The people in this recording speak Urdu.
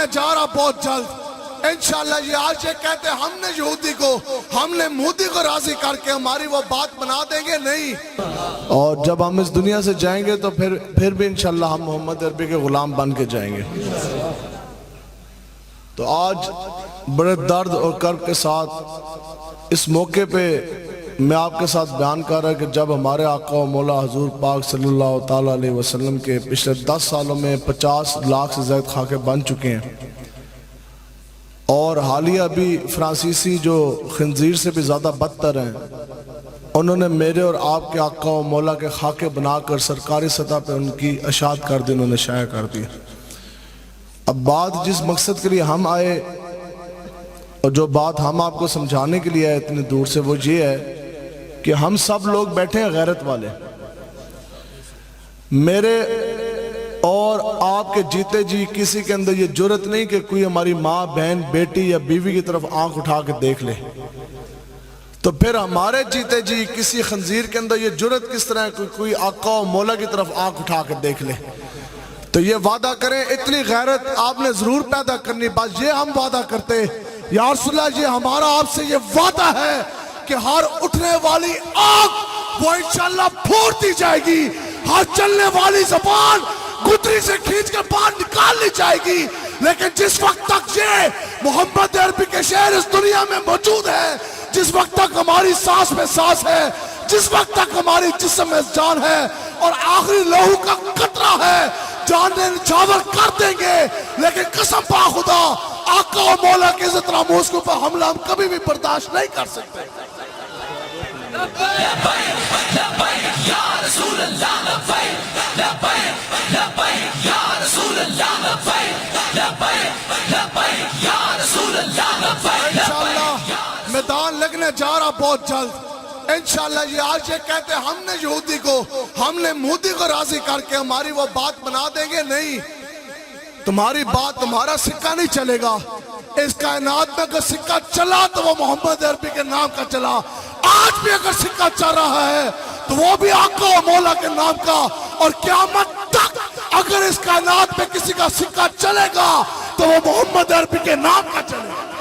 لگنے جا رہا بہت جلد انشاءاللہ۔ یہ آج یہ کہتے ہیں ہم نے مودی کو راضی کر کے ہماری وہ بات بنا دیں گے نہیں، اور جب ہم اس دنیا سے جائیں گے تو پھر بھی انشاءاللہ ہم محمد عربی کے غلام بن کے جائیں گے۔ تو آج بڑے درد اور کرب کے ساتھ اس موقع پہ میں آپ کے ساتھ بیان کر رہا کہ جب ہمارے آقا و مولا حضور پاک صلی اللہ تعالیٰ علیہ وسلم کے پچھلے 10 سالوں میں 50 لاکھ سے زائد خاکے بن چکے ہیں، اور حالیہ بھی فرانسیسی جو خنزیر سے بھی زیادہ بدتر ہیں، انہوں نے میرے اور آپ کے آقا و مولا کے خاکے بنا کر سرکاری سطح پہ ان کی اشاعت کر دی، انہوں نے شائع کر دی۔ اب بات جس مقصد کے لیے ہم آئے اور جو بات ہم آپ کو سمجھانے کے لیے آئے اتنی دور سے، وہ یہ ہے کہ ہم سب لوگ بیٹھے ہیں غیرت والے۔ میرے اور آپ کے جیتے جی کسی کے اندر یہ جرت نہیں کہ کوئی ہماری ماں بہن بیٹی یا بیوی کی طرف آنکھ اٹھا کے دیکھ لے، تو پھر ہمارے جیتے جی کسی خنزیر کے اندر یہ جرت کس طرح ہے کوئی آقا و مولا کی طرف آنکھ اٹھا کے دیکھ لے؟ تو یہ وعدہ کریں، اتنی غیرت آپ نے ضرور پیدا کرنی۔ بس یہ ہم وعدہ کرتے یا رسول اللہ، یہ ہمارا آپ سے یہ وعدہ ہے کہ ہر اٹھنے والی آنکھ وہ انشاءاللہ پھوڑ دی جائے گی، ہر چلنے والی زبان گدری سے کھینچ کر باہر نکال لی جائے گی، لیکن جس وقت تک یہ محمد عربی کے شعر اس دنیا میں موجود ہے، جس وقت تک ہماری سانس میں سانس ہے، جس وقت تک ہماری جسم میں جان ہے اور آخری لہو کا قطرہ ہے، جان نچھاور کر دیں گے، لیکن قسم پا خدا آقا و مولا کے عزت ناموس کے اوپر حملہ ہم کبھی بھی برداشت نہیں کر سکتے۔ انشاءاللہ میدان لگنے جا رہا بہت جلد انشاءاللہ۔ یہ آج یہ کہتے ہیں ہم نے مودی کو راضی کر کے ہماری وہ بات بنا دیں گے نہیں، تمہاری بات تمہارا سکہ نہیں چلے گا۔ اس کائنات میں اگر سکہ چلا تو وہ محمد عربی کے نام کا چلا، آج بھی اگر سکہ چل رہا ہے تو وہ بھی آقا و مولا کے نام کا، اور قیامت تک اگر اس کائنات میں کسی کا سکہ چلے گا تو وہ محمد عربی کے نام کا چلے گا۔